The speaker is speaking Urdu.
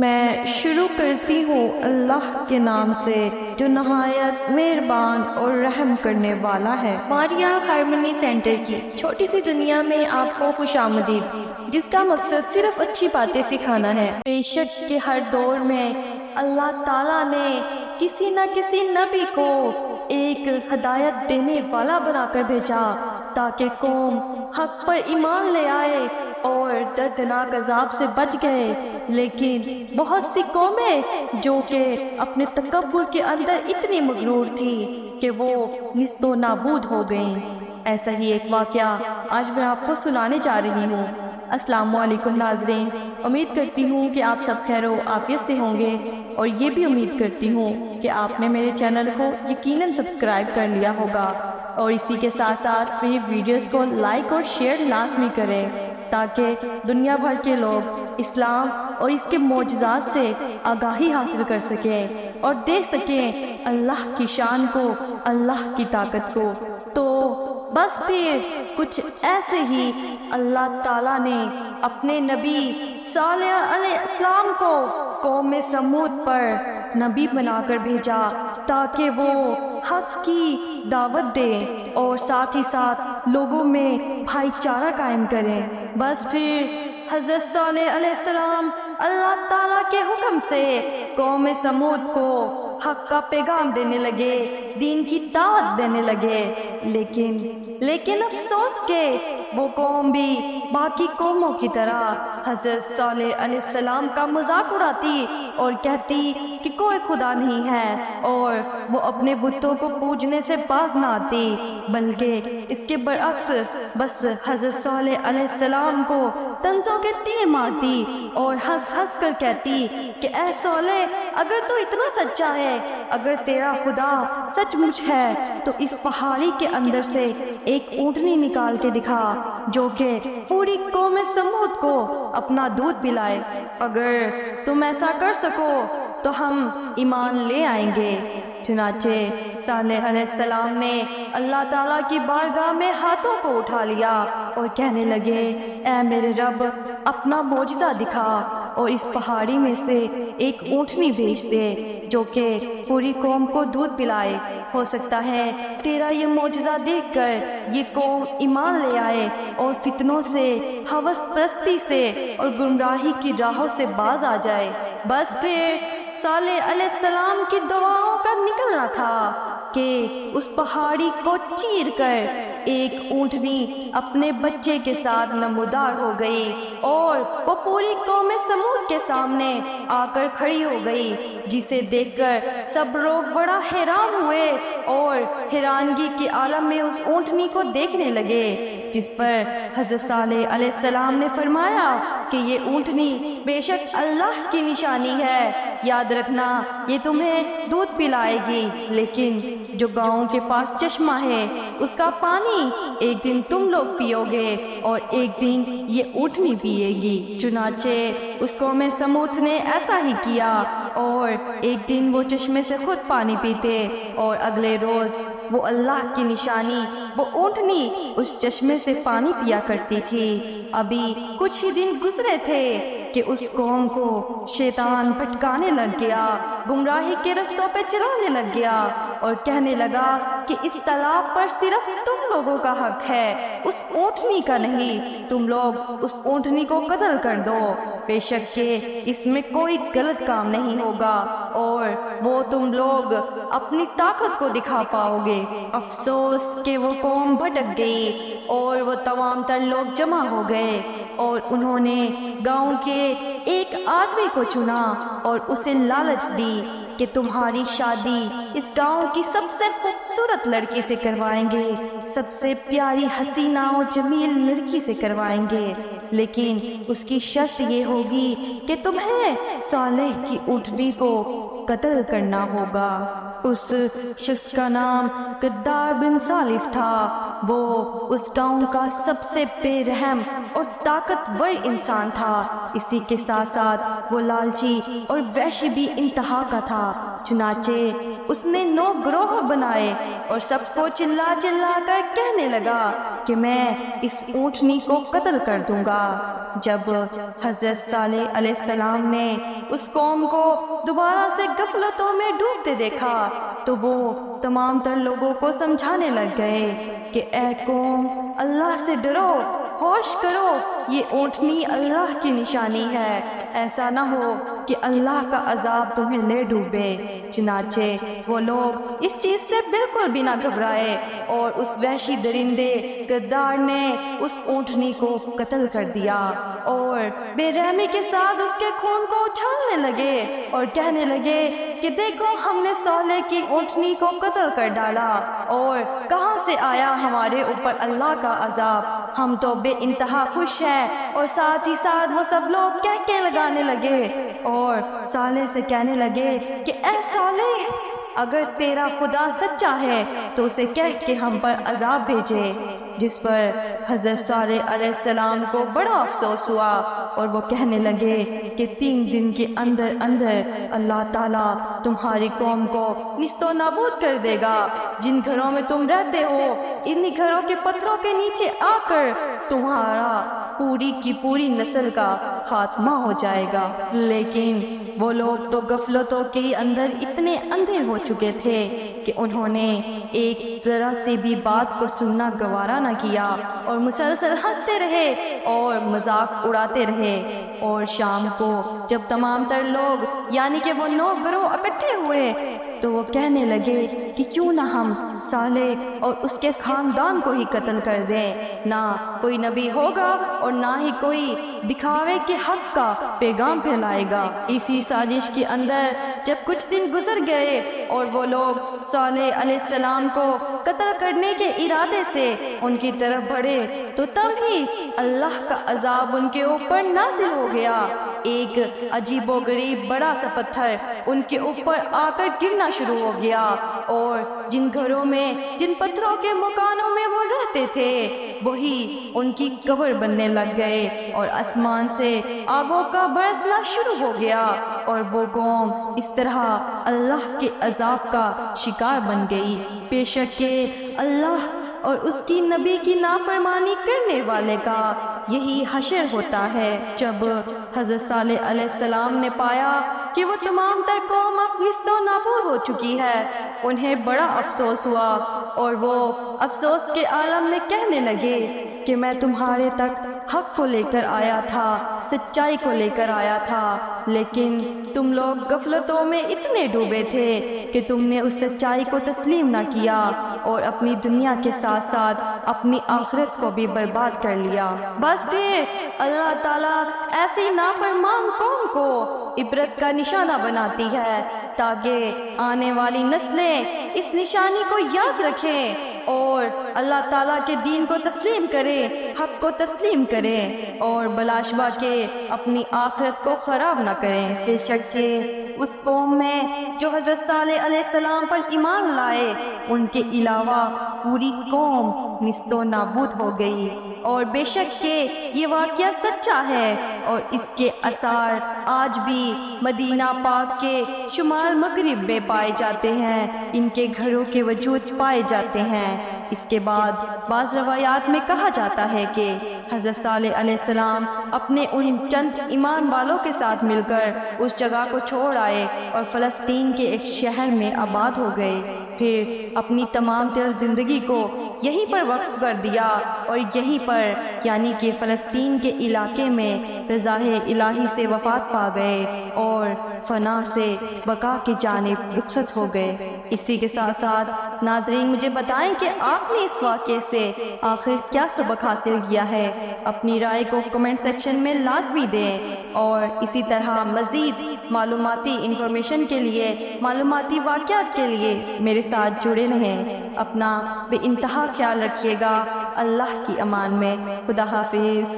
میں شروع کرتی ہوں اللہ کے نام سے جو نہایت مہربان اور رحم کرنے والا ہے۔ ماریا ہارمنی سینٹر کی چھوٹی سی دنیا میں آپ کو خوش آمدید، جس کا مقصد صرف اچھی باتیں سکھانا ہے۔ بے شک کہ ہر دور میں اللہ تعالیٰ نے کسی نہ کسی نبی کو ایک ہدایت دینے والا بنا کر بھیجا تاکہ قوم حق پر ایمان لے آئے اور دردناک عذاب سے بچ گئے، لیکن بہت سی قومیں جو کہ اپنے تکبر کے اندر اتنی مغرور تھی کہ وہ نیست و نابود ہو گئیں۔ ایسا ہی ایک واقعہ آج میں آپ کو سنانے جا رہی ہوں۔ السلام علیکم ناظرین، امید کرتی ہوں کہ آپ سب خیر و عافیت سے ہوں گے، اور یہ بھی امید کرتی ہوں کہ آپ نے میرے چینل کو یقیناً سبسکرائب کر لیا ہوگا، اور اسی کے ساتھ ساتھ میری ویڈیوز کو لائک اور شیئر لازمی کریں تاکہ دنیا بھر کے لوگ اسلام اور اس کے معجزات سے آگاہی حاصل کر سکیں اور دیکھ سکیں اللہ کی شان کو، اللہ کی طاقت کو۔ تو بس پھر کچھ ایسے ہی اللہ تعالیٰ نے اپنے نبی صالح علیہ السلام کو قوم سمود پر نبی بنا کر بھیجا تاکہ وہ حق کی دعوت دے اور ساتھ ہی ساتھ لوگوں میں بھائی چارہ قائم کریں۔ بس پھر حضرت صالح علیہ السلام اللہ تعالیٰ کے حکم سے قوم سمود کو حق کا پیغام دینے لگے، دین کی دعوت دینے لگے، لیکن افسوس کہ وہ قوم بھی باقی قوموں کی طرح حضرت صالح علیہ السلام کا مذاق اڑاتی اور کہتی کہ کوئی خدا نہیں ہے، اور وہ اپنے بتوں کو پوجنے سے باز نہ آتی، بلکہ اس کے برعکس بس حضرت صالح علیہ السلام کو طنزوں کے تیر مارتی اور ہنس ہنس کر کہتی کہ اے صالح، اگر تو اتنا سچا ہے، اگر تیرا خدا سچ مچ ہے تو اس پہاڑی کے اندر سے ایک اونٹنی نکال کے دکھا جو کہ پوری قوم سمود کو اپنا دودھ پلائے۔ اگر تم ایسا کر سکو تو ہم ایمان لے آئیں گے۔ چنانچہ صالح علیہ السلام نے اللہ تعالیٰ کی بارگاہ میں ہاتھوں کو اٹھا لیا اور کہنے لگے، اے میرے رب، اپنا معجزہ دکھا اور اس پہاڑی میں سے ایک اونٹنی بھیج دے جو کہ پوری قوم کو دودھ پلائے۔ ہو سکتا ہے تیرا یہ معجزہ دیکھ کر یہ قوم ایمان لے آئے اور فتنوں سے، ہوس پرستی سے اور گمراہی کی راہوں سے باز آ جائے۔ بس پھر صالح علیہ السلام کی دعاؤں کا نکلنا تھا کہ اس پہاڑی کو چیر کر ایک اونٹنی اپنے بچے کے ساتھ نمودار ہو گئی، اور وہ پوری قوم سمود کے سامنے آ کر کھڑی ہو گئی، جسے دیکھ کر سب لوگ بڑا حیران ہوئے اور حیرانگی کے عالم میں اس اونٹنی کو دیکھنے لگے، جس پر حضرت صالح علیہ السلام نے فرمایا کہ یہ اونٹنی بے شک اللہ کی نشانی ہے، یاد رکھنا یہ تمہیں دودھ پلائے گی، لیکن جو گاؤں کے پاس چشمہ ہے اس کا پانی ایک دن تم لوگ پیو گے اور ایک دن یہ اونٹنی پیے گی۔ چنانچہ اس قوم سمود نے ایسا ہی کیا، اور ایک دن وہ چشمے سے خود پانی پیتے اور اگلے روز وہ اللہ کی نشانی، وہ اونٹنی اس چشمے سے پانی پیا کرتی تھی۔ ابھی کچھ ہی دن گزرے تھے کہ اس قوم کو شیطان بھٹکانے لگ گیا، گمراہی کے رستوں پہ چلانے لگ گیا اور کہنے لگا کہ اس تالاب پر صرف تم لوگوں کا حق ہے، اس اونٹنی کا نہیں، تم لوگ اس اونٹنی کو قتل کر دو، بے شک کہ اس میں کوئی غلط کام نہیں ہوگا اور وہ تم لوگ اپنی طاقت کو دکھا پاؤ گے۔ افسوس کہ وہ قوم بھٹک گئی اور وہ تمام تر لوگ جمع ہو گئے، اور انہوں نے گاؤں کے ایک آدمی کو چنا اور اسے لالچ دی کہ تمہاری شادی اس گاؤں کی سب سے خوبصورت لڑکی سے کروائیں گے، سب سے پیاری حسینہ و جمیل لڑکی سے کروائیں گے، لیکن اس کی شرط یہ ہوگی کہ تمہیں صالح کی اونٹنی کو قتل کرنا ہوگا۔ اس شخص کا نام قدار بن سالف تھا۔ وہ اس گاؤں کا سب سے بے رحم اور طاقتور انسان تھا۔ اسی کے ساتھ ساتھ وہ لالچی اور وحشی بھی انتہا کا تھا۔ چنانچہ اس نے 9 گروہ بنائے اور سب کو چلا چلا کر کہنے لگا کہ میں اس اونٹنی کو قتل کر دوں گا۔ جب حضرت صالح علیہ السلام نے اس قوم کو دوبارہ سے غفلتوں میں ڈوبتے دیکھا تو وہ تمام تر لوگوں کو سمجھانے لگ گئے کہ اے قوم، اللہ سے ڈرو، ہوش کرو، یہ اونٹنی اللہ کی نشانی ہے، ایسا نہ ہو کہ اللہ کا عذاب تمہیں لے ڈوبے۔ چنانچہ وہ لوگ اس چیز سے بالکل بھی نہ گھبرائے اور اس وحشی درندے غدار نے اس اونٹنی کو قتل کر دیا اور بے رحمی کے ساتھ اس کے خون کو اچھالنے لگے اور کہنے لگے کہ دیکھو، ہم نے صالح کی اونٹنی کو قتل کر ڈالا اور کہاں سے آیا ہمارے اوپر اللہ کا عذاب، ہم تو بے انتہا خوش ہیں۔ اور ساتھ ہی ساتھ وہ سب لوگ کہکے لگانے لگے اور صالح سے کہنے لگے کہ اے صالح، اگر تیرا خدا سچا ہے تو اسے کہہ کہ ہم پر عذاب بھیجے۔ جس پر حضرت صالح علیہ السلام کو بڑا افسوس ہوا اور وہ کہنے لگے کہ 3 دن کے اندر اندر اللہ تعالیٰ تمہاری قوم کو نیست و نابود کر دے گا۔ جن گھروں میں تم رہتے ہو انہی گھروں کے پتھروں کے نیچے آ کر تمہارا پوری کی پوری نسل کا خاتمہ ہو جائے گا۔ لیکن وہ لوگ تو غفلتوں کے اندر اتنے اندھے ہو چکے تھے کہ انہوں نے ایک ذرا سی بھی بات کو سننا گوارا نہ کیا اور مسلسل ہنستے رہے اور مذاق اڑاتے رہے۔ اور شام کو جب تمام تر لوگ یعنی کہ وہ 9 گروہ اکٹھے ہوئے تو وہ کہنے لگے کہ کیوں نہ ہم صالح اور اس کے خاندان کو ہی قتل کر دیں، نہ کوئی نبی ہوگا اور نہ ہی کوئی دکھاوے کے حق کا پیغام پھیلائے گا۔ اسی سازش کے اندر جب کچھ دن گزر گئے اور وہ لوگ صالح علیہ السلام کو قتل کرنے کے ارادے سے ان کی طرف بڑھے تو تب ہی اللہ کا عذاب ان کے اوپر نازل ہو گیا۔ ایک عجیب و غریب بڑا سا پتھر ان کے اوپر آ کر گرنا شروع ہو گیا اور جن گھروں میں جن پتھروں کے مکانوں میں وہ رہتے تھے وہی ان کی قبر بننے لگ گئے اور آسمان سے آگوں کا برسنا شروع ہو گیا اور وہ قوم اس طرح اللہ کے عذاب کا شکار بن گئی۔ بے شک کہ اللہ اور اس کی نبی کی نافرمانی کرنے والے کا یہی حشر ہوتا ہے۔ جب حضرت صالح علیہ السلام نے پایا کہ وہ تمام تر قوم اب نیست و نابود ہو چکی ہے، انہیں بڑا افسوس ہوا اور وہ افسوس کے عالم میں کہنے لگے کہ میں تمہارے تک حق کو لے کر آیا تھا، سچائی کو لے کر آیا تھا، لیکن تم لوگ غفلتوں میں اتنے ڈوبے تھے کہ تم نے اس سچائی کو تسلیم نہ کیا اور اپنی دنیا کے ساتھ ساتھ اپنی آخرت کو بھی برباد کر لیا۔ بس پھر اللہ تعالیٰ ایسی نافرمان قوم کو عبرت کا نشانہ بناتی ہے تاکہ آنے والی نسلیں اس نشانی کو یاد رکھیں اور اللہ تعالیٰ کے دین کو تسلیم کریں، حق کو تسلیم کریں اور بلاشبہ کے اپنی آخرت کو خراب نہ کریں۔ بے شک کہ اس قوم میں جو حضرت صالح علیہ السلام پر ایمان لائے ان کے علاوہ پوری قوم نیست و نابود ہو گئی، اور بے شک کہ یہ واقعہ سچا ہے اور اس کے آثار آج بھی مدینہ پاک کے شمال مغرب میں پائے جاتے ہیں، ان کے گھروں کے وجود پائے جاتے ہیں۔ اس کے بعد بعض روایات میں کہا جاتا ہے کہ حضرت صالح علیہ السلام اپنے ان چند ایمان والوں کے ساتھ مل کر اس جگہ کو چھوڑ آئے اور فلسطین کے ایک شہر میں آباد ہو گئے، پھر اپنی تمام تر زندگی کو یہیں پر وقف کر دیا اور یہیں پر یعنی کہ فلسطین کے علاقے میں رضا الہی سے وفات پا گئے اور فنا سے بقا کی جانب رخصت ہو گئے۔ اسی کے ساتھ ساتھ ناظرین مجھے بتائیں کہ آپ نے اس واقعے سے آخر کیا سبق حاصل کیا ہے؟ اپنی رائے کو کمنٹ سیکشن میں لازمی دیں اور اسی طرح مزید معلوماتی انفارمیشن کے لیے، معلوماتی واقعات کے لیے میرے ساتھ جڑے رہیں۔ اپنا بے انتہا خیال رکھیے گا۔ اللہ کی امان میں، خدا حافظ۔